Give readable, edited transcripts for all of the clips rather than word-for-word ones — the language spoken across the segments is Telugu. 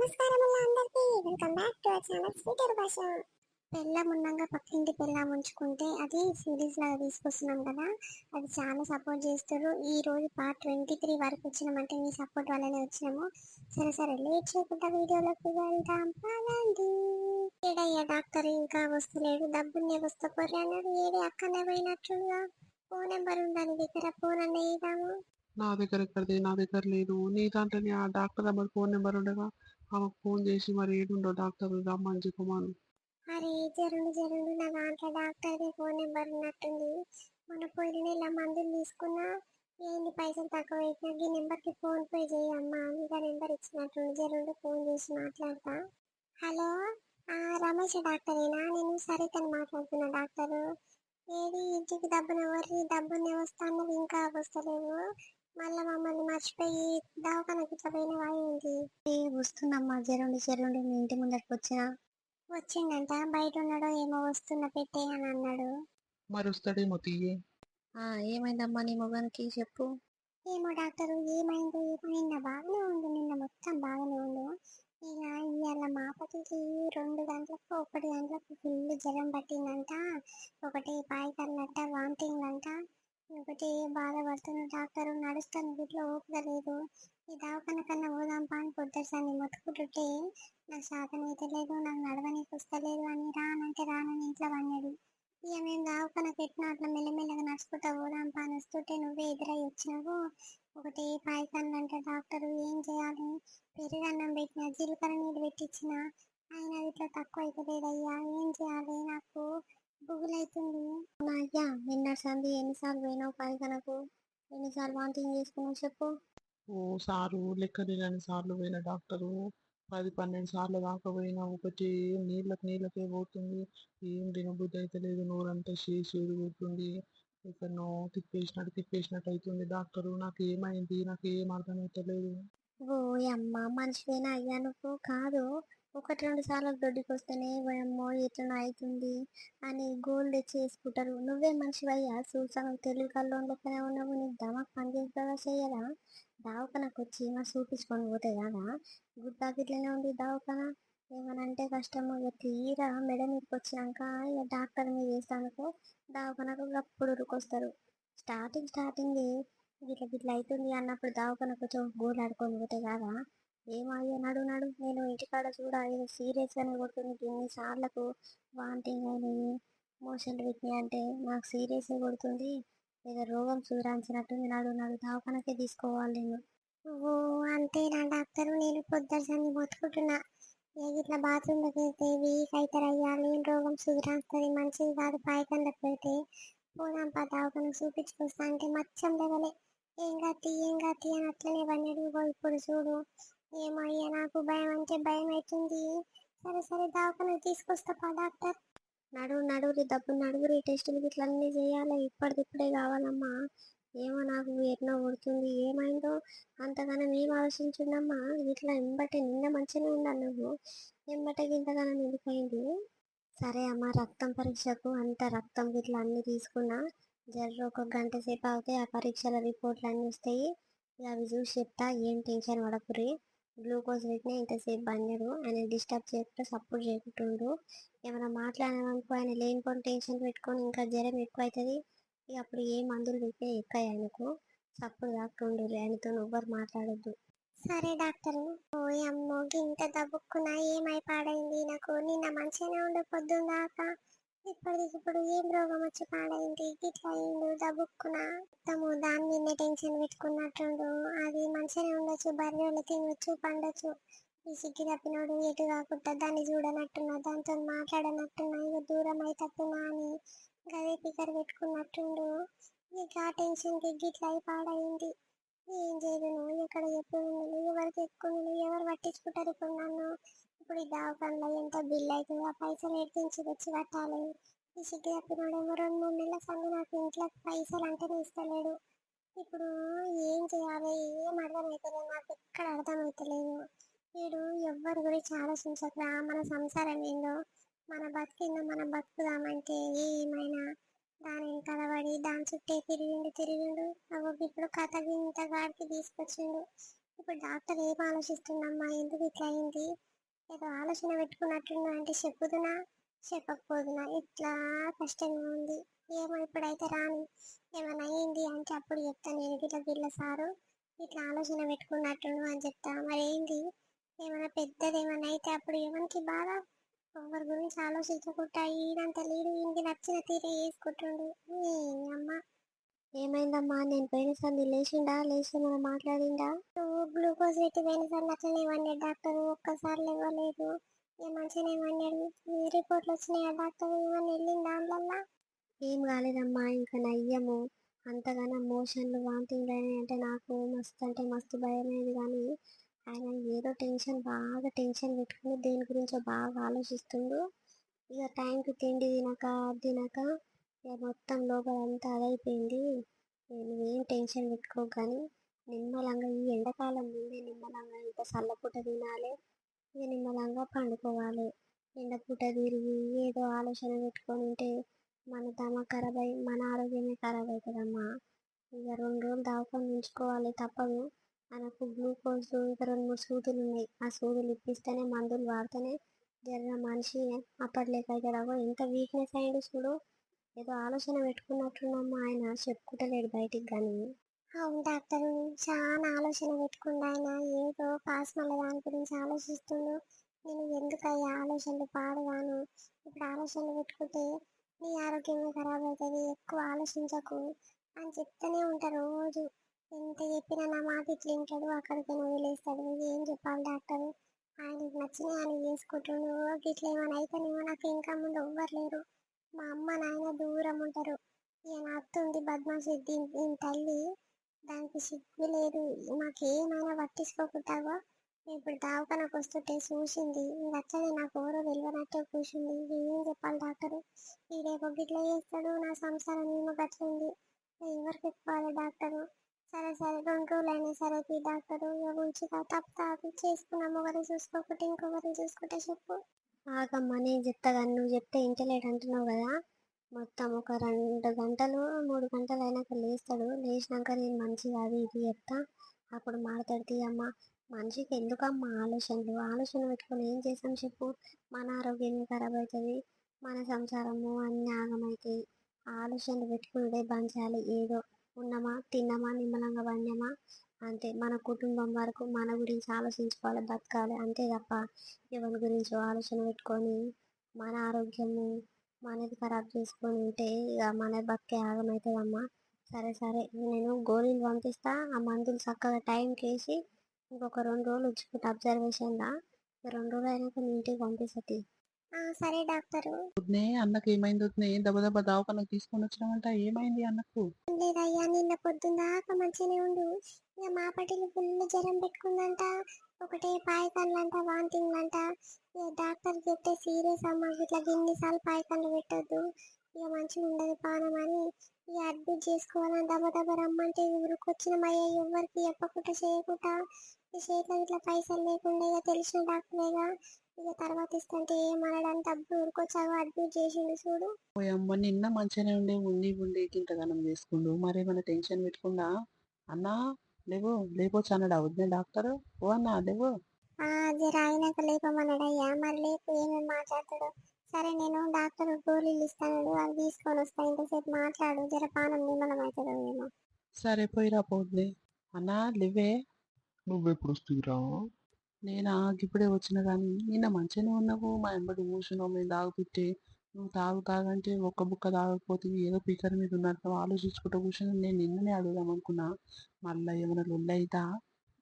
నమస్కారం అందరికీ welcome back to our channel sweeter భాష. పెళ్ళం ఉన్నాక పక్కింటి పెళ్ళం ఉంచుకుంటే అది సిరీస్ లాగా తీసుకొస్తున్నాం కదా, అది చాలా సపోర్ట్ చేస్తారు. ఈ రోజు పార్ట్ 23 వరకు వచ్చినామంటే మీ సపోర్ట్ వల్లనే వచ్చినాము. సరే లేట్ చేయకుండా వీడియోలోకి వెళ్దాం పదండి. ఏడయ్యా డాక్టర్ ఇంకా వస్తలేడు, డబ్బున్నే వస్తపోరి అన్నాడు. ఏడే అక్కనే పోయినట్లుగా. ఫోన్ నెంబర్ ఉందని దగ్గర, ఫోన్ అన్న వేద్దాము. నా దగ్గర ఎక్కడిది, నా దగ్గర లేదు. నీ దాంట్లోనే ఆ డాక్టర్ నెంబర్ ఫోన్ నెంబర్ ఉండగా ఆమెకు ఫోన్ చేసి మరి ఏడుండో డాక్టర్ రమ్మని చెప్పమాను. అరే జరుండు నా దాంట్లో డాక్టర్ ఫోన్ నెంబర్ ఉన్నట్టుంది. మొన్న పోయిన నెల మందులు తీసుకున్నా, ఏంది పైసలు తక్కువ అయినా ఈ నెంబర్కి ఫోన్ పే చేయమ్మా, ఇంకా నెంబర్ ఇచ్చినట్టుంది. జరుండు ఫోన్ చేసి మాట్లాడతా. హలో, రమేష్ డాక్టరేనా? నేను సరితని మాట్లాడుతున్నా డాక్టరు. ఏది ఇంటికి డబ్బునే వస్తా అన్నది, ఇంకా వస్తలేవు. మళ్ళా మమ్మల్ని మర్చిపోయి దవాఖానకి ఇట్లా పోయిన వాయింది. వస్తుందమ్మా, జరుండు మీ ఇంటి ముందరికి వచ్చిండంట. బయట ఉన్నాడో ఏమో, వస్తున్న పెట్టే అని అన్నాడు. మరి వస్తాడేమో తీయే. ఏమైందమ్మా నీ మొగానికి చెప్పు. ఏమో డాక్టరు, ఏమైందో నిన్న బాగానే ఉండు, నిన్న మొత్తం బాగానే ఉండు. ఇక ఇవాళ మాపతికి 2 గంటలకు 1 గంటలకు ఫుల్ జ్వరం పట్టిందంట. ఒకటి పాయికర్లంట, వామిటింగ్ అంట. ఒకటి బాధపడుతున్న డాక్టరు. నడుస్తాను వీటిలో ఓపిక లేదు. ఈ దవాఖాన కన్నా పోదాంపా అని పొద్దుసాన్ని మొత్తుకుంటుంటే నాకు శాతం అయితే లేదు, నాకు నడవనీకి వస్తలేదు అని రానంటే రానని ఇంట్లో అన్నాడు. ఇక మేము దవాఖాన పెట్టిన అట్లా మెల్లమెల్లగా నడుచుకుంటా పోదాంపా అని వస్తుంటే నువ్వే ఎదురై వచ్చినావు. ఒకటి పాయికన్లంటే డాక్టరు ఏం చేయాలి? పెరుగన్నం పెట్టిన, జీలకర్ర నీళ్ళు పెట్టించిన, అయినా ఇట్లా తక్కువ అవుతలేదయ్యా, ఏం చేయాలి? నాకు బుగులైతుంది. అయ్యా నిన్న సంధి ఎన్నిసార్లు పోయినావు పాయికనకు? ఎన్నిసార్లు వాంటింగ్ చేసుకున్నావు చెప్పు. ఓ సారు లెక్కలేని సార్లు పోయిన డాక్టరు. 10-12 సార్లు దాకా పోయినా ఒకటి నీళ్ళకే పోతుంది. ఏం తినబుద్ధి అయితే లేదు, నోరంతా చేదు పోతుంది. ఎక్కడనో తిప్పేసినట్టు అవుతుంది. డాక్టరు నాకు ఏమైంది, నాకు ఏం అర్థం అయితే లేదు. ఓ అమ్మ, మనిషివేనా అయ్యా నువ్వు? కాదు, 1-2 సార్లు దొడ్డికి వస్తేనే పోయమ్మో ఎట్లా అవుతుంది అని గోల్ తెచ్చి వేసుకుంటారు. నువ్వే మనిషివయ్యా? చూసాను తెలివి కల్లో లెక్కనే ఉన్నావు. నీకు దమాక్ పని చేస్తుందా చెయ్యరా? దవాఖానకు వచ్చి మరి చూపించుకొని పోతే కదా. గుర్తాకి ఇట్లనే ఉంది దవాఖాన. ఏమనంటే కష్టము. ఇక తీరా మెడ మీదకి వచ్చినాక ఇక డాక్టర్ మీద వేస్తానుకో దవాఖానకు అప్పుడు ఉరుకొస్తారు. స్టార్టింగ్ గిట్ల అవుతుంది అన్నప్పుడు దవాఖానకు కొంచెం గోలాడుకొని పోతే కాదా. ఏమయ్యా నడు నేను ఇంటికాడ చూడ ఏదో సీరియస్ గానే కొడుతుంది. ఇన్ని సార్లకు వామిటింగ్ అయినాయి, మోషన్లు పెట్టినాయి అంటే నాకు సీరియస్ కొడుతుంది. ఏదో రోగం సుధరాంచినట్టుంది. నడు దవాఖానకే తీసుకోవాలి నేను. ఓ అంతేనా డాక్టరు? నేను పొద్దుసాన్ని మొత్తుకుంటున్నా, ఇట్లా బాత్రూంలోకి వెళ్తే వీక్ అవుతారయ్యా, నేను రోగం సుధరాస్తుంది, మంచిది కాదు పాయకంలోకి పెడితే. పోదాంపా దవాఖానకు చూపించుకొస్తా అంటే మచ్చం లేవలే. ఏం గతి అని అట్లనే వన్నాడు. ఇప్పుడు చూడు, ఏమో అయ్యా నాకు భయం అంటే భయం అవుతుంది. సరే దవాఖానకు తీసుకొస్తా డాక్టర్. నడువురి డబ్బు నడువురి, టెస్టులు గిట్ల అన్నీ చేయాలి. ఇప్పటికిప్పుడే కావాలమ్మా. ఏమో నాకు ఎట్లా కొడుతుంది, ఏమైందో అంతగానం ఏం ఆలోచించుండమ్మా. ఇట్లా ఎంబటే నిన్న మంచిగానే ఉండాలి, నువ్వు ఎంబటే ఇంతగానం నిండిపోయింది. సరే అమ్మ, రక్తం పరీక్షకు అంత రక్తం గిట్ల అన్ని తీసుకున్నా. ఒక 1 గంట సేపు అవుతాయి, ఆ పరీక్షల రిపోర్ట్లు అన్నీ వస్తాయి. అవి చూసి చెప్తా, ఏం టెన్షన్ పడకుర్రి. గ్లూకోజ్ పెట్టినా ఇంతసేపు బందడు. ఆయన డిస్టర్బ్ చేయకుండా సపోర్ట్ చేయకుంటుండు. ఏమైనా మాట్లాడామనుకో ఆయన లేనిపోని టెన్షన్ పెట్టుకొని ఇంకా జ్వరం ఎక్కువ అవుతుంది. ఇక అప్పుడు ఏ మందులు పెట్టే ఎక్కువ ఆయనకు సప్పుడు కాకుండు. ఆయనతో ఎవ్వరు మాట్లాడొద్దు. సరే డాక్టరు. ఓ అమ్మో, ఇంత దబ్బుక్కున్నా ఏమై పాడైంది నాకు? నిన్న మంచిగానే ఉండే పొద్దున్న దాకా, ఇప్పుడు ఏం రోగం వచ్చి పాడైంది? ఇట్లా అయిండు దబ్బుక్కున్నా. మొత్తము దాని మీద టెన్షన్ పెట్టుకున్నట్టుండు. అది మంచిగానే ఉండొచ్చు, బర్రెలు తినొచ్చు, పండొచ్చు. ఈ సిగ్గి తప్పినోడు ఎటు కాకుండా దాన్ని చూడనట్టున్నా, దాంతో మాట్లాడనట్టున్నా, ఇక దూరం అయితట్టున్నా అని గదే పికర్ పెట్టుకున్నట్టుండు. ఇక ఆ టెన్షన్కి గిట్ల అయి పాడైంది. ఏం చేయను, ఎక్కడ చెప్పుకున్నాను, ఎవరికి ఎక్కువ, ఎవరు పట్టించుకుంటారు ఇప్పుడు నన్ను? ఇప్పుడు ఈ దవాఖానలో ఎంత బిల్ అవుతుందో ఆ పైసలు ఎడిపించి తెచ్చి కట్టాలి. ఈ సిగ్గు తప్పినోడేమో 2-3 నెలల సంగతి నాకు ఇంట్లో పైసలు అంటేనే ఇస్తలేడు. ఇప్పుడు ఏం చేయాలి? ఏం అర్థమవుతలేదు నాకు, ఎక్కడ అర్థమవుతలేదు. వీడు ఎవ్వరి గురించి ఆలోచించకరా, మన సంసారం ఏందో, మన బతికిందో మనం బతుకుదామంటే ఏమైనా దాని కలబడి దాని చుట్టే తిరిగిండు. అవ్వ ఇప్పుడు కథ ఇంత గాడికి తీసుకొచ్చిండు. ఇప్పుడు డాక్టర్ ఏం ఆలోచిస్తుందమ్మా, ఎందుకు ఇట్లా అయింది, ఏదో ఆలోచన పెట్టుకున్నట్టున్నా అంటే చెప్పుదునా చెప్పకపోదునా, ఇట్లా కష్టంగా ఉంది. ఏమో ఇప్పుడైతే రాని, ఏమైనా అయింది అంటే అప్పుడు చెప్తాను. నేను గిట్ల గిట్ల సారు ఇట్లా ఆలోచన పెట్టుకున్నట్టుండు అని చెప్తా. మరి ఏంది, ఏమైనా పెద్దది ఏమైనా అయితే అప్పుడు ఎవరికి బాధ. ఎవరి గురించి ఆలోచించకుండా ఈడంత లీడు ఇంటికి నచ్చిన తీరే వేసుకుంటుండు. ఈ అమ్మ, ఏమైందమ్మా? నేను పోయినసారి లేచిండా? లేచి మనం మాట్లాడిండా? నువ్వు గ్లూకోజ్ పెట్టి పోయినసారి అట్లనే ఇవ్వండి డాక్టర్, ఒక్కసారి ఇవ్వలేదు. ఇక మంచిగానే ఇవ్వండి. రిపోర్ట్లు వచ్చినాయా డాక్టర్, ఏమన్నా వెళ్ళింది దాంట్లో? ఏం కాలేదమ్మా, ఇంకా నయ్యము. అంతగానో మోషన్లు వామిటింగ్లు అయినాయి అంటే నాకు మస్తు అంటే మస్తు భయమైంది. కానీ ఆయన ఏదో బాగా టెన్షన్ పెట్టుకుని దేని గురించో బాగా ఆలోచిస్తుండు. ఇక టైంకి తిండి తినక తినక ఇక మొత్తం లోపలంతా అదైపోయింది. నువ్వేం టెన్షన్ పెట్టుకోకు కానీ నిమ్మలంగా ఈ ఎండాకాలం ముందే నిమ్మలంగా ఇంత చల్లపూట తినాలి. ఇక నిమ్మలంగా పండుకోవాలి. ఎండపూట తిరిగి ఏదో ఆలోచన పెట్టుకొని ఉంటే మన దమ ఖరాబ్ అయ్యి మన ఆరోగ్యమే ఖరాబ్ అవుతుందమ్మా. ఇక 2 రోజులు దావకొని ఉంచుకోవాలి, తప్పదు. మనకు గ్లూకోజ్ ఇంకా 2, 3 సూదులు ఉన్నాయి. ఆ సూదులు ఇప్పిస్తేనే మందులు వాడితేనే జర మనిషి అప్పట్లేక అవుతాడు. ఎంత వీక్నెస్ అయ్యిండు చూడు. ఏదో ఆలోచన పెట్టుకున్నట్టున్నమ్మా, ఆయన చెప్పుకుంటలేడు బయటికి కానీ. అవును డాక్టర్, చాలా ఆలోచన పెట్టుకుండా ఆయన ఏదో కాస్మల దాని గురించి ఆలోచిస్తుండు. నేను ఎందుకయ్యా ఆలోచనలు పాడుగాను, ఇప్పుడు ఆలోచనలు పెట్టుకుంటే నీ ఆరోగ్యమే ఖరాబ్ అవుతుంది, ఎక్కువ ఆలోచించకు అని చెప్తూనే ఉంటారు రోజు. ఎంత చెప్పినా నా మాట ఇట్లా వింటాడు, అక్కడికైనా వదిలేస్తాడు. ఏం చెప్పాలి డాక్టర్, ఆయనకు నచ్చిన ఆయన చేసుకుంటుండు. ఇట్లా ఏమైనా అయితేనేమో నాకు ఇంకా ముందు ఎవ్వరు లేరు. మా అమ్మ నాయన దూరం ఉంటారు. ఈయన అత్త ఉంది బద్మాషి, దీని తల్లి, దానికి సిగ్గు లేదు. మాకేమైనా పట్టించుకోకుంటావో, ఇప్పుడు దవాఖానకు వస్తుంటే చూసింది, ఇంక అట్లనే నాకు ఎవరో తెలియనట్టే కూర్చుంది. ఏం చెప్పాలి డాక్టర్, ఈడేమో గిట్ల చేస్తాడు, నా సంసారం ఏమో గట్లుంది, ఎవరికి చెప్పుకోవాలి డాక్టరు. సరే సరే 2 రోజులు అయినా సరే ఈ డాక్టరు, ఇక ఉంచుతా, తప్ప చేసుకున్న మొగరు చూసుకోకుంటే ఇంకొకరిని చూసుకుంటే చెప్పు. ఆగమ్మా, నేను చెప్తా కానీ నువ్వు చెప్తే ఇంటలేడు అంటున్నావు కదా. మొత్తం ఒక 2 గంటలు 3 గంటలు అయినాక లేస్తాడు. లేచినాక నేను మంచిగా అది ఇది చెప్తా, అప్పుడు మాట్లాడు తీయమ్మా. మనిషికి ఎందుకమ్మా ఆలోచనలు? ఆలోచన పెట్టుకొని ఏం చేసాం చెప్పు. మన ఆరోగ్యం ఖరాబ్ అవుతుంది, మన సంసారము అన్ని ఆగమవుతాయి. ఆలోచనలు పెట్టుకునే బంద్ చేయాలి. ఏదో ఉన్నామా తిన్నామా నిమ్మలంగా పండామా అంతే. మన కుటుంబం వరకు మన గురించి ఆలోచించుకోవాలి, బతకాలి అంతే తప్ప ఎవరి గురించో ఆలోచన పెట్టుకొని మన ఆరోగ్యము మనది ఖరాబ్ చేసుకొని ఉంటే ఇక మన బతికే ఆగమవుతుందమ్మా. సరే సరే, నేను గోళీలు పంపిస్తా, ఆ మందులు చక్కగా టైంకి వేసి ఇంకొక 2 రోజులు ఉంచుకుంటా అబ్జర్వేషన్లా. 2 రోజులు అయినాక మీ ఇంటికి పంపిస్తుంది. సరే డాక్టరు. వద్నే అన్నకి ఏమైంది? వద్నే దెబ్బ దెబ్బ దవాఖానకు తీసుకొని వచ్చినామంట, ఏమైంది అన్నకు? లేదయ్యా, నిన్న పొద్దుందాకా మంచిగానే ఉండు. ఇక మా పట్టికి ఫుల్ జ్వరం పెట్టుకుందంట, ఒకటే పాయకాన్లంట, వాంతింగ్లంట. ఇక డాక్టర్ చెప్తే సీరియస్ అమ్మా, ఇట్లా ఎన్నిసార్లు పాయకాన్లు పెట్టొద్దు, ఇక మంచిగా ఉండదు పానం అని ఇక అడ్మిట్ చేసుకోవాలని దెబ్బ దెబ్బ రమ్మంటే ఊరికొచ్చినమయ్యా. ఎవరికి చెప్పకుండా చేయకుండా, ఈ చేతిలో ఇట్లా పైసలు లేకుండా ఇక తెలిసిన డాక్టరేగా, ఇక తర్వాత ఇస్తుంటే ఏమనడానికి డబ్బు ఊరికొచ్చాక అడ్మిట్ చేసిండు చూడు. ఓయమ్మ, నిన్న మంచిగానే ఉండి ఇంతగానం చేసుకుండు, మరేమైనా టెన్షన్ పెట్టుకుండా? అన్నా లేవు, లేపోచ్చు అన్నాడా వద్దే డాక్టర్? ఓ అన్నా లేవు. జర అయినాక లేపమన్నాడయ్యా. మరి లేపు ఏమేమి మాట్లాడతాడు. సరే నేను డాక్టర్ గోళీలు ఇస్తాను, అవి తీసుకొని వస్తా. ఇంతసేపు మాట్లాడు, జర పానం నిమ్మలం అవుతుందో ఏమో. సరే పోయిరా పోద్ది. అన్నా లేవే. నువ్వెప్పుడు వస్తువురా? నేనా ఇప్పుడే వచ్చిన కానీ నిన్న మంచిగానే ఉన్నావు, మా ఎంబడి కూర్చున్నావు, మేము తాగుపిట్టి. నువ్వు తాగంటే ఒక్క బుక్క తాగకపోతే ఏదో పీకర్ మీద ఉన్నట్టు ఆలోచించుకుంటూ కూర్చొని నేను నిన్ననే అడుగుదాం అనుకున్నా. మళ్ళీ ఏమైనా లొల్లి అయితా?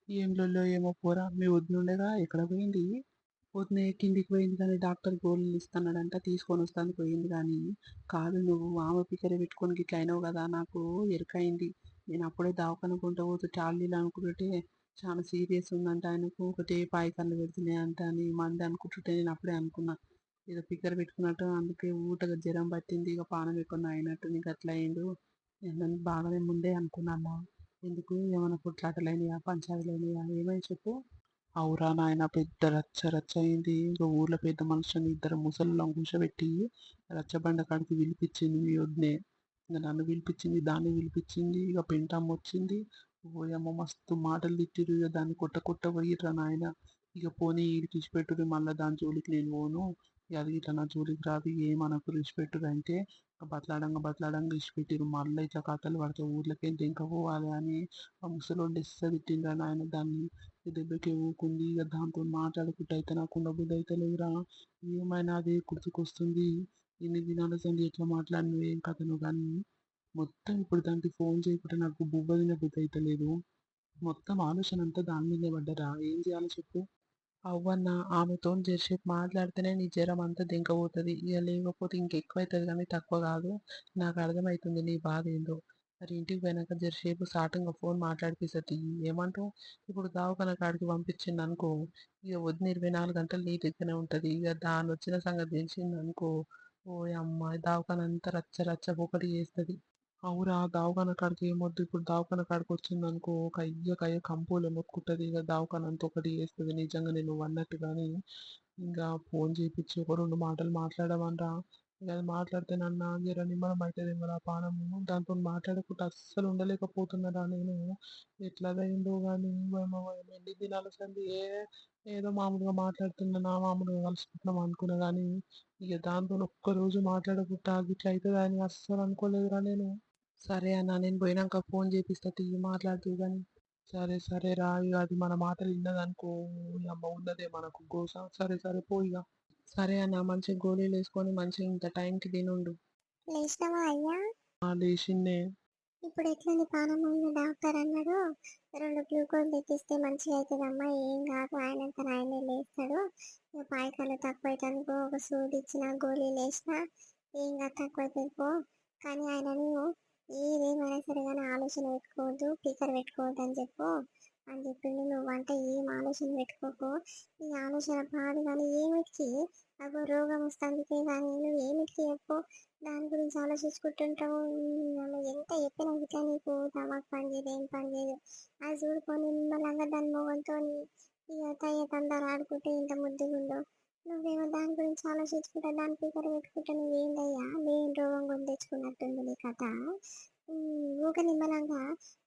ఏం లొల్లో ఏమో పోరా. మీ వదినుండగా ఎక్కడ పోయింది? పొద్దునే కిందికి పోయింది కానీ డాక్టర్ గోళీలు ఇస్తున్నాడంట, తీసుకొని వస్తాను పోయింది. కానీ కాదు, నువ్వు ఆమె పిక్కర పెట్టుకొని గిట్ల అయినావు కదా, నాకు ఎరుకైంది. నేను అప్పుడే దవాఖానకుంటూ పోతే టాలీలు అనుకుంటుంటే చాలా సీరియస్ ఉందంట ఆయనకు, ఒకటే పాయికన్లు పెడుతున్నాయి అంట అని మంది అనుకుంటుంటే నేను అప్పుడే అనుకున్నా ఏదో పిక్కర పెట్టుకున్నట్టు. అందుకే ఊటగా జ్వరం పట్టింది, ఇక పానం ఎక్కువ అయినట్టు నీకు అట్లా అయిండు. నేను బాగానే ముందే అనుకున్నాను. ఎందుకు ఏమైనా పుట్లాటలైనయా, పంచాయతీలైనయా, ఏమని చెప్పు. అవురా నాయన, పెద్ద రచ్చ రచ్చ అయింది. ఇంకా ఊర్లో పెద్ద మనుషులని 2 ముసలిళ్ళని కూర్చోబెట్టి రచ్చబండ కాడికి పిలిపించింది మీ వదినే. ఇంకా నన్ను పిలిపించింది, దాన్ని పిలిపించింది, ఇక పెంటమ్మ వచ్చింది. ఓయమ్మ మస్తు మాటలు తిట్టిర్రు. ఇక దాన్ని కొట్ట పోయిర్రా నాయన. ఇక పోనీ ఈడికి ఇడిచిపెట్టుర్రి, మళ్ళా దాని జోలికి నేను పోను. ఇక అది ఇట్లా నా జోలికి రాదు, ఏమనకు ఇడిచిపెట్టుర్రి అంటే బతలాడంగా ఇడిచిపెట్టిర్రు. మళ్ళీ ఇట్లా కథలు పడితే ఊర్లోకి ఇంకా పోవాలి అని ఆ ముసలోళ్ళు ఇస్త తిట్టిండ్రా నాయన దాన్ని. ఈ దెబ్బకి ఊకుంది. ఇక దాంతో మాట్లాడుకుంటూ అయితే నాకు ఉండబుద్ధి అయితే లేదురా. ఏమైనా అదే గుర్తుకొస్తుంది. ఇన్ని దినాల సంది ఎట్లా మాట్లాడినవి ఏం కథను కానీ మొత్తం ఇప్పుడు దానికి ఫోన్ చేయకుంటే నాకు బువ్వ తినబుద్ధి అయితే లేదు. మొత్తం ఆలోచన అంతా దాని మీదే పడ్డరా. ఏం చేయాలో చెప్పు. అవ్వన్న ఆమెతో జరసేపు మాట్లాడితేనే నీ జ్వరం అంతా దింకపోతుంది. ఇక లేకపోతే ఇంకెక్కువ అవుతుంది కానీ తక్కువ కాదు. నాకు అర్థమవుతుంది నీ బాధ ఏందో. మరి ఇంటికి పోయినాక జరసేపు సాటంగా ఫోన్ మాట్లాడిపిస్తుంది. ఏమంటావు? ఇప్పుడు దావకాన కాడికి పంపించింది అనుకో, ఇక వదిన 24 గంటలు నీ దగ్గరనే ఉంటుంది. ఇక దాని వచ్చిన సంగతి తెలిసింది అనుకో, ఓ అమ్మాయి దావకాన అంతా రచ్చ రచ్చ ఒకటి చేస్తుంది. అవురా, దవాఖాన కాడికి ఏమొద్దు. ఇప్పుడు దవాఖాన కాడికి వచ్చిందనుకో కయ్య కంపోలే మొత్తుకుంటది. ఇక దవాఖాన అంత ఒకటి చేస్తుంది. నిజంగా నేను అన్నట్టు కానీ ఇంకా ఫోన్ చేపించి ఒక 2 మాటలు మాట్లాడమనరా. ఇక అది మాట్లాడితే నన్ను జర నిమ్మలం అవుతుంది మరి ఆ పానము. దాంతో మాట్లాడకుండా అస్సలు ఉండలేకపోతున్నారా నేను. ఎట్లా అయిందో కానీ ఎన్ని దినాల సంది ఏదో మామూలుగా మాట్లాడుతున్నా, మామూలుగా కలుసుకుంటున్నాం అనుకున్నా కానీ ఇక దాంతో ఒక్కరోజు మాట్లాడకుండా ఇట్లా అవుతుంది అని అస్సలు అనుకోలేదురా నేను. సరే అన్న, నేను పోయినాక ఫోన్ చేపిస్తా తీయి మాట్లాడుతూ కానీ. సరే సరే రా. ఇక అది మన మాటలు విన్నదనుకో, ఈ అమ్మ ఉన్నదే మనకు గోస. సరే సరే పో ఇక. సరే అన్న, మంచిగా గోళీలు వేసుకొని మంచిగా ఇంత టైంకి తినుండు. లేచినావా అయ్యా? లేచిందే. ఇప్పుడు ఎట్లుంది పానం? డాక్టర్ అన్నాడు 2 గ్లూకోజ్ ఎక్కిస్తే మంచిగా అవుతుందమ్మా, ఏం కాదు, ఆయనంతా ఆయనే లేస్తాడు. ఇక పాయకాలు తక్కువ అవుతానుకో ఒక సూది ఇచ్చిన గోళీలు వేసిన ఏం కాదు, తక్కువ అవుతుంది పో. కానీ ఆయనను ఏదేమైనా సరే కానీ ఆలోచన పెట్టుకోవద్దు, పీకర్ పెట్టుకోవద్దు అని చెప్పిండు. నువ్వంటే ఏం ఆలోచన పెట్టుకోకు. ఈ ఆలోచన పాడు కానీ ఏమిటికి అగో రోగం వస్తుంది కానీ నువ్వు ఏమిటికి చెప్పు. దాని గురించి ఆలోచించుకుంటుంటావు. ఎంత చెప్పినా ఇట్లా నీకు దమాక్ పని చేయదు, ఏం పని చేయదు. అది చూడుకొని నిమ్మలంగా దాని మొగంతో ఇక తయ్య తందరు ఆడుకుంటే ఇంత ముద్దుగుండు. నువ్వేమో దాని గురించి ఆలోచించుకుంటా దాని పీకర పెట్టుకుంటా నువ్వేందయ్యా లేని రోగం కొని తెచ్చుకున్నట్టుంది నీ కథ. ఊక నిమ్మలంగా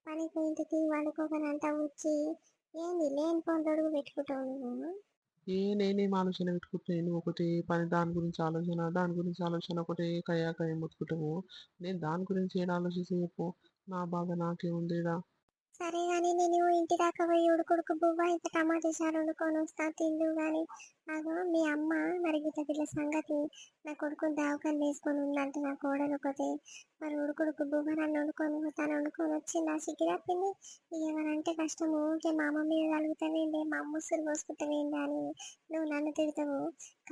పనికి ఇంటికి వండుకోకనంతా వచ్చి ఏంది లేని పోని రొడుగు పెట్టుకుంటావు నువ్వు. నేనేం ఆలోచన పెట్టుకుంటున్నాను ఒకటి పని, దాని గురించి ఆలోచన ఒకటి కయ్య మొత్తుకుంటాము. నేను దాని గురించి ఏం ఆలోచిస్తే చెప్పు. నా బాధ నాకే ఉందిరా. సరే గాని నేను ఇంటి దాకా పోయి ఉడుకుడుకు బువ్వ ఇంత టమాటా చారు వండుకొని వస్తా తిందు గాని. అగో మీ అమ్మ మరి గిట్ల సంగతి నా కొడుకుని దావకాన్ని వేసుకొని ఉందంటే నా కోడలు ఒకతే. మరి ఉడుకుడుకు బువ్వ నన్ను వండుకొని వచ్చింది ఆ సిగ్గు తప్పింది. ఏమనంటే కష్టము ఊకే మా అమ్మ మీద కలుగుతావేంటి, మా అమ్మ ఉసురు పోసుకుంటావేంటి అని నువ్వు నన్ను తిడతావు.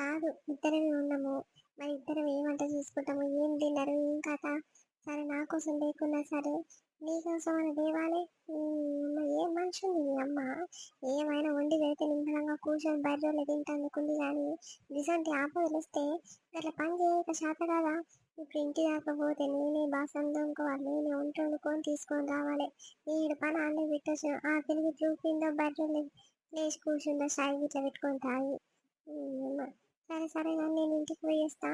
కాదు, ఇద్దరమే ఉన్నాము, మరి ఇద్దరం ఏమంట చూసుకుంటాము, ఏం తిన్నారు, ఏం కథ. సరే నా కోసం లేకున్నా సరే నీకోసం అని దేవాలి. ఏం మనిషి ఉంది మీ అమ్మ. ఏమైనా వండి అయితే నిమ్మలంగా కూర్చొని బర్రెలు తింటానుకుంది కానీ నిజంటి ఆపదలు వస్తే అట్లా పని చేయక చేత కదా. ఇప్పుడు ఇంటి దాకా పోతే నేనే బాసం దొంగకోవాలి, నేనే వంట వండుకొని తీసుకొని రావాలి. ఈడు పని అన్నీ పెట్టచ్చు. ఆ తిరిగి చూపిందో బర్రెలు లేచి కూర్చుందో సాయి ఇట్లా పెట్టుకొని తాగి. సరే సరే కానీ నేను ఇంటికి పోయేస్తా,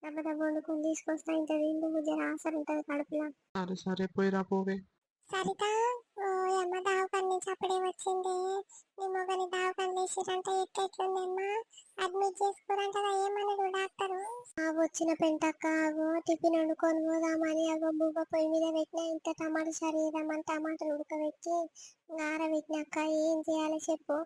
దెబ్బ వండుకొని తీసుకొస్తా. ఇంత తిండి జర ఆసరు ఉంటుంది కడుపులో. సరే సరే పోయిరా పోవే. సరిత, ఓ అమ్మ దావకాన్ని నుంచి అప్పుడే వచ్చింది. నీ మొగని దావకాన్ని వేసిరంట, ఎట్లెట్లుందమ్మా? అడ్మిట్ చేసుకోరంట ఏమన్నాడు డాక్టరు? వచ్చిన పెంటక్క అగో టిఫిన్ వండుకొని పోదామని అగో బువ్వ పొయ్యి మీద పెట్టిన, ఇంత టమాటా శరీరం టమాటాలు ఉడకబెట్టి ఆరబెట్టినాక ఏం చేయాలి చెప్పు.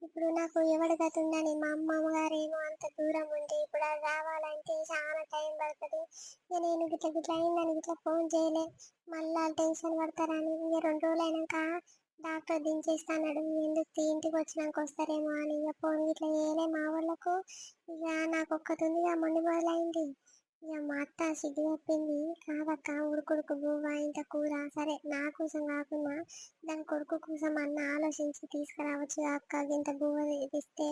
ఇప్పుడు నాకు ఎవడు గతుందని మా అమ్మమ్మ గారేమో అంత దూరం ఉంది, ఇప్పుడు అది రావాలంటే చాలా టైం పడుతుంది. ఇక నేను గిట్ల అయిందని గిట్ల ఫోన్ చేయలే, మళ్ళా టెన్షన్ పడతారని. ఇక 2 రోజులు అయినాక డాక్టర్ దించేస్తాడు, ఎందుకు ఇంటికి వచ్చినాక వస్తారేమో అని ఇక ఫోన్ గిట్ల చేయలే మా వాళ్ళకు. ఇక నాకు ఒక్కతుంది ఇక మొండి మొదలైంది. ఇక మా అత్త సిగ్గు తప్పింది. కాదక్క, ఉడుకుడుకు బువ్వ ఇంత కూర సరే నా కోసం కాకుండా దాని కొడుకు కోసం అన్న ఆలోచించి తీసుకురావచ్చు అక్క. ఇంత బువ్వ ఇస్తే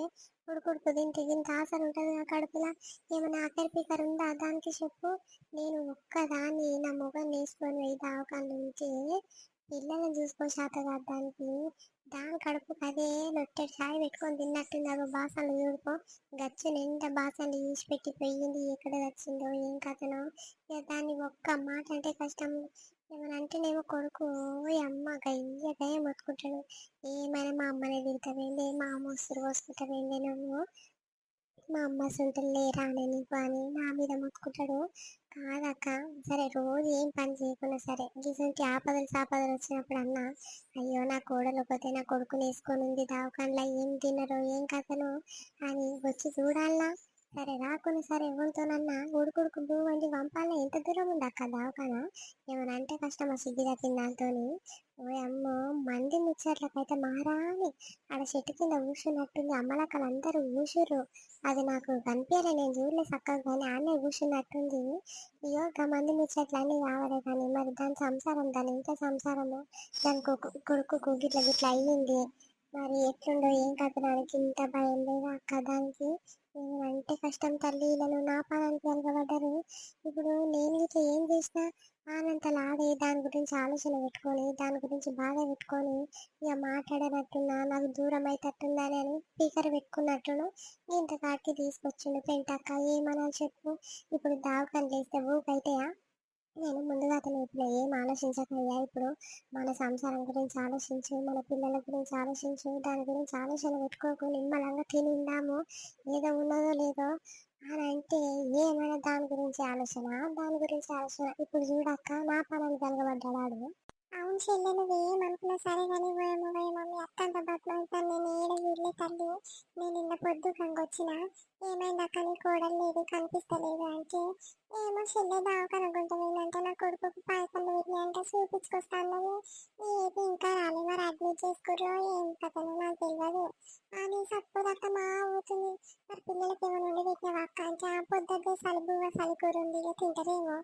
ఉడుకుడుకు తింటే ఇంత ఆసరు ఉంటుంది ఆ కడుపులా. ఏమైనా ఆఖరి పీకర్ ఉందా దానికి చెప్పు. నేను ఒక్కదాన్ని నా మొగం వేసుకొని పోయి దావకాన్ని ఉంటే పిల్లల్ని చూసుకో శాత కాదు దానికి. దాని కడుపుకి అదే లొట్టెడు చాయ్ పెట్టుకొని తిన్నట్టుంది. అగో బాసన్లు చూడుకో, గచ్చు నిండా బాసన్లు తీసి పెట్టి పోయింది. ఎక్కడ వచ్చిందో ఏం కథనో. ఇక దాన్ని ఒక్క మాట అంటే కష్టం. ఏమైనా అంటేనేమో కొడుకు ఓయ్ అమ్మ గయ్య గయ్య మొత్తుకుంటాడు. ఏమైనా మా అమ్మనే తిడతావేందే, మా అమ్మ ఉసురు పోసుకుంటావేందే నువ్వు, మా అమ్మ అసంటోళ్ళు లేరా అనే నీకు అని నా మీద మొత్తుకుంటాడు. కాదక్క, సరే రోజు ఏం పని చేయకున్నా సరే గిసంటి ఆపదలు సాపదలు వచ్చినప్పుడు అన్నా అయ్యో నా కోడలు పోతే నా కొడుకుని వేసుకొని ఉంది దవాఖానలో ఏం తినరో ఏం కథనో అని వచ్చి చూడాలనా. సరే రాకున్నా సరే ఎవరితోనన్నా ఉడుకుడుకు భూ వంటి పంపాలన్నా ఎంత దూరం ఉంది అక్క దవాఖాన. ఏమైనా అంటే కష్టమా సిగ్గు తప్పింది దాంతోని. ఓ అమ్మో మంది ముచ్చట్లకైతే మారాని ఆడ చెట్టు కింద కూర్చున్నట్టుంది, అమ్మలక్కలు అందరూ కూర్చుర్రు. అది నాకు కనిపించలే, నేను చూడలే చక్కగా, కానీ ఆడనే కూర్చున్నట్టుంది. అయ్యో గా మంది ముచ్చట్లన్నీ కావాలి కానీ మరి దాని సంసారం, దాని ఇంత సంసారము, దాని కొడుకు గిట్ల గిట్ల అయ్యింది. మరి ఎట్లుండో ఏం కథనానికి ఇంత భయం లేదా అక్క దానికి. అంటే కష్టం తల్లి, ఇలా నువ్వు నా పాదానికి వెనకబడ్డారు. ఇప్పుడు నేను ఇట్లా ఏం చేసినా ఆనంతలు ఆడే దాని గురించి ఆలోచన పెట్టుకొని దాని గురించి బాధ పెట్టుకొని ఇక మాట్లాడనట్టున్నా, నాకు దూరం అయితట్టుందని అని స్పీకర్ పెట్టుకున్నట్టును ఇంత కాడికి తీసుకొచ్చిండు పెంటక్క. ఏమనాలి చెప్పు. ఇప్పుడు దావకాలు చేస్తే ఊకైతాయా. నేను ముందుగా అతను ఇప్పుడు ఏం ఆలోచించకయ్యా, ఇప్పుడు మన సంసారం గురించి ఆలోచించు, మన పిల్లల గురించి ఆలోచించు, దాని గురించి ఆలోచన పెట్టుకోకు, నిమ్మలంగా తిని ఉందాము, ఏదో ఉన్నదో లేదో అని అంటే ఏమైనా దాని గురించి ఆలోచన, దాని గురించి ఆలోచన. ఇప్పుడు చూడక్క నా పనాన్ని కలగబడ్డాడు. అవును చెల్లె, నువ్వేమనుకున్నా సరే కానీ మమ్మీ అత్తంత బతులు నేను ఏడ వీళ్ళే తల్లి. నేను నిన్న పొద్దు కంగొచ్చిన, ఏమైంది అక్క నీ కోడలు లేదు కనిపిస్తలేదు అంటే, ఏమో చెల్లె దావకనుకుంటామేంటంటే నా కొడుకు పాయకలు వెళ్ళి అంటే చూపించుకొస్తాను, ఏది ఇంకా రాలే, మరి అడ్మిట్ చేసుకుర్రో ఏం కథను నాకు తెలియదు అని సపోదక్క మా అవుతుంది. మరి పిల్లలకి ఏమైనా ఉండి పెట్టిన అక్క అంటే ఆ పొద్దుగా సలికూర ఉంది ఇక తింటారేమో,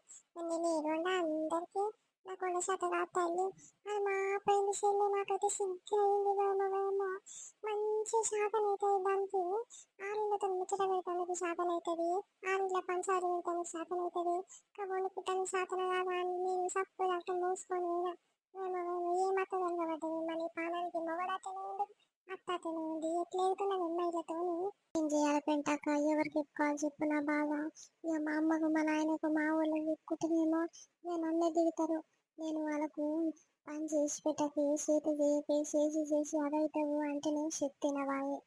నేను ఏడుండా అందరికీ నా కొండ శాతగా తల్లి అది మా పైన చెల్లి. నాకైతే సిగ్గు అయింది బాబేమో. మంచి శాతం అవుతుంది దానికి, ఆరులతో ముచ్చట పెట్టడానికి శాతం అవుతుంది, ఆరుల పంచాలు పెట్టడానికి శాతం అవుతుంది, కబోలు పుట్టడానికి శాతం కాదా అని నేను సప్పు దాకా మూసుకొని ఏమతో వెళ్ళబడ్డది. మన పానానికి మొగడతనే ఉండు, అత్తతనే ఉంది, ఎట్లా వెళ్తున్నది అమ్మాయిలతో. ఏం చేయాలి పెంటాక, ఎవరికి చెప్పుకోవాలి చెప్పు నా బాధ. ఇక మా అమ్మకు మా నాయనకు మా ఊళ్ళకి చెప్పుకుంటేనేమో నేను అన్నీ దిగుతారు. నేను వాళ్ళకు పని చేసి పెట్టకి, చేతి చేయకి, చేసి చేసి అడవుతావు అంటే నేను చెప్తున్నా వాయే.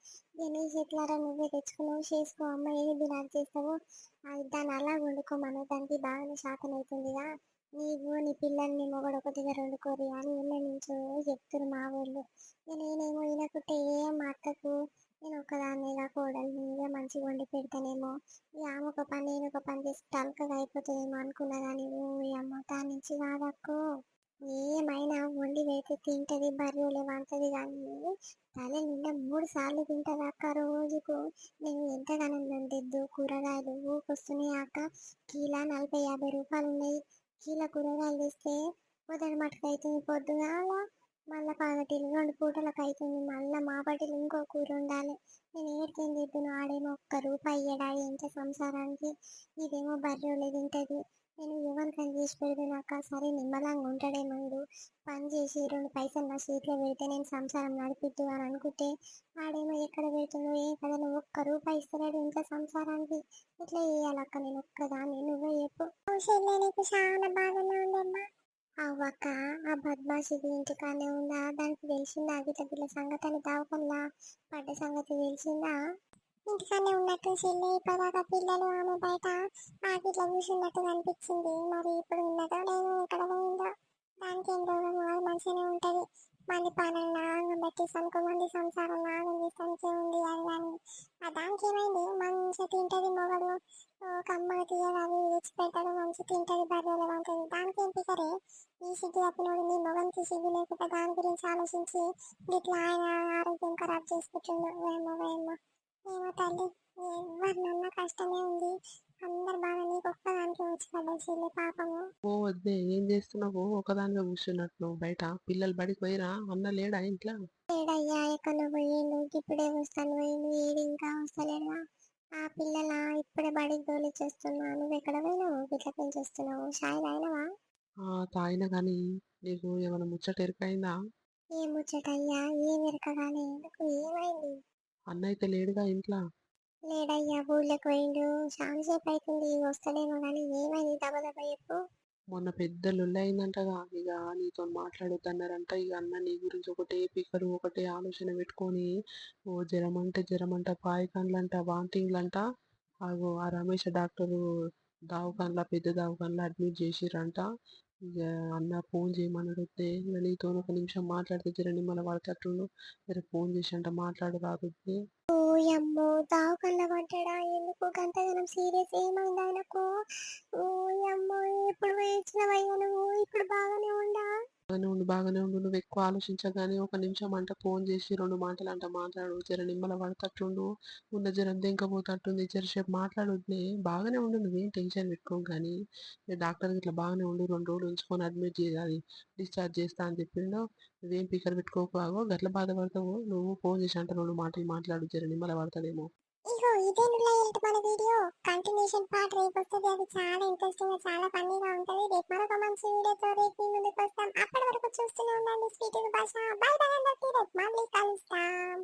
నీ చెట్లారా నువ్వే తెచ్చుకున్నావు చేసుకో అమ్మ, ఏది దినాలు చేస్తావు దాన్ని అలా వండుకోమను, దానికి బాగానే శాతం అవుతుందిగా. నీవు నీ పిల్లల్ని మొగడు ఒక దగ్గర వండుకోరు అని ఇళ్ళ నుంచో చెప్తున్నారు మా ఊళ్ళు. నేనేమో వినకుంటే ఏం మా అక్కకు నేను ఒక్కదాన్నిగా కోడలు మంచిగా వండి పెడతానేమో, ఈ ఆమె ఒక పని నేను ఒక పని చేసి తలకగా అయిపోతుందేమో అనుకున్నా కానీ ఓ అమ్మ దాని నుంచి కాదక్కో. ఏమైనా వండి వేస్తే తింటది, బర్రెలు వంటది కానీ తల నిండా 3 సార్లు తింటది అక్క రోజుకు. నేను ఎంతగానో తెద్దు కూరగాయలు ఊకొస్తున్నాయి అక్క. కిలో 40-50 రూపాయలు ఉన్నాయి. కిలో కూరగాయలు తెస్తే మొదటి మటుకు అవుతుంది పొద్దుగాల, మళ్ళీ పగటిలు 2 పూటలకు అవుతుంది, మళ్ళీ మా పటిలు ఇంకో కూర ఉండాలి. నేను ఏడికేం తిద్దును, ఆడేమో ₹1 ఇయ్యడా ఎంత సంసారానికి, ఇదేమో బర్రెలు తింటది. నేను ఎవరికని చేసి పెడతానక్క. సరే నిమ్మలంగా ఉంటాడేమో, పని చేసి 2 పైసలు నా చేతిలో పెడితే నేను సంసారం నడిపిద్దు అని అనుకుంటే ఆడేమో ఎక్కడ పెడుతుండో ఏ కదా, నువ్వు ₹1 ఇస్తలేడు ఇంట్లో సంసారానికి. ఇట్లా చేయాలక్క నేను ఒక్కదాన్ని, నువ్వే చెప్పు. నీకు చాలా బాగానే ఉండమ్మా. అవ్వక్క, ఆ బద్మాషిది ఇంటికానే ఉందా, దానికి తెలిసిందా గిట్ల గిట్ల సంగతి అని దావకల్లా పడ్డ సంగతి తెలిసిందా. ఇంటికానే ఉన్నట్టు చెల్లి, ఇప్పటిదాకా పిల్లలు ఆమె బయట ఆకిట్లా కూర్చున్నట్టు కనిపించింది. మరి ఇప్పుడు ఉన్నదో లేదో, ఎక్కడ పోయిందో, దానికి ఏం రోగం, అది మంచిగానే ఉంటది. మంది పనులు నాగం పెట్టేసానుకో, మంది సంసారం నాగం చేస్తానికే ఉంది అది కానీ దానికి ఏమైంది, మంచిగా తింటది మొగడు, ఒక అమ్మగా తీయగా అవి తెచ్చి పెడతాడు, మంచి తింటది, బర్రెలు వంటది, దానికి ఏం పికరే. ఈ సిగ్గు తప్పినోడు నీ మొగనికి సిగ్గు లేకుండా దాని గురించి ఆలోచించి ఇట్లా ఆయన ఆరోగ్యం ఖరాబ్ చేసుకుంటున్నాడు. ఏమో ఏమో ఏమో తల్లి, ఎవరినన్నా కష్టమే ఉంది, అందరు బాగా నీకు ఒక్కదానికి వచ్చి పడ్డాయి చెల్లి పాపము. ఓ వద్దే, ఏం చేస్తున్నావు ఒకదానిగా కూర్చున్నట్లు బయట? పిల్లలు బడికి పోయిరా? అన్న లేడా ఇంట్లో? ఏడయ్యా ఎక్కడ పోయిండు, ఇప్పుడే వస్తాను పోయిండు, ఏడు ఇంకా వస్తలేడుగా. ఆ పిల్లల ఇప్పుడే బడికి తోలిచ్చేస్తున్నా. నువ్వు ఎక్కడ పోయినావు, గిట్ల పెంచేస్తున్నావు, షాయి తాగినవా. తాగిన కానీ నీకు ఏమైనా ముచ్చట ఎరికైందా? ఏం ముచ్చటయ్యా, ఏం ఎరకగానే ఎందుకు, ఏమైంది. అన్న అయితే లేడుగా ఇంట్లో? లేడయ్యా ఊళ్ళోకి పోయిండు, చాలా సేపు అవుతుంది వస్తలేమో కానీ ఏమైంది దెబ్బ చెప్పు. మొన్న పెద్ద లొల్లి అయిందంటగా. ఇక నీతో మాట్లాడొద్దన్నారంట. ఇక అన్న నీ గురించి ఒకటే పికరు ఒకటే ఆలోచన పెట్టుకొని ఓ జ్వరం అంట పాయికాన్లంట వాంతింగ్లంట. అగో ఆ రమేష్ డాక్టరు పెద్ద దవాఖానలో అడ్మిట్ చేసిరంట. ఇక అన్న ఫోన్ చేయమన్నాడు. వస్తే ఇక నీతో ఒక నిమిషం మాట్లాడితే జర నిమ్మల పడతట్టుండు. జర ఫోన్ చేసి అంట మాట్లాడరాదు. ఓయమ్మో దావకల్లా పడ్డాడా? ఎందుకు గంతగానం సీరియస్? ఏమైంది ఆయనకు? ఓయమ్మో ఎప్పుడు వేయించినవయ్యా నువ్వు? ఇప్పుడు బాగానే ఉండా? బాగానే ఉండు. నువ్వు ఎక్కువ ఆలోచించగానే ఒక నిమిషం అంట ఫోన్ చేసి 2 మాటలు అంట మాట్లాడు. జర నిమ్మల పడతట్టుండు. ఉన్న జ్వరం దెంకపోతట్టుంది. జరసేపు మాట్లాడొద్దులే. బాగానే ఉండు. నువ్వేం టెన్షన్ పెట్టుకోకు కానీ. డాక్టర్ ఇట్లా బాగానే ఉండు 2 రోజులు ఉంచుకొని అడ్మిట్ చేయాలి డిశ్చార్జ్ చేస్తా అని చెప్పిండు. నువ్వేం పికర్ పెట్టుకోకు. ఆగో గట్ల బాధపడతావు. నువ్వు ఫోన్ చేసి అంట 2 మాటలు మాట్లాడు. జర నిమ్మల పడతాడేమో. ఇగో ఇదేనులా మన వీడియో కంటిన్యూషన్ పార్ట్ రేపు వస్తుంది. అది చాలా ఇంట్రెస్టింగ్ గా చాలా ఫన్నీగా ఉంటది. రేపు మరొక మంచి వీడియోతో రేపు మీ ముందుకు వస్తాం. అప్పటి వరకు చూస్తూనే ఉండండి స్వీట్ భాష. బై బై అందరికీ. రేపు మళ్ళీ కలుస్తాం.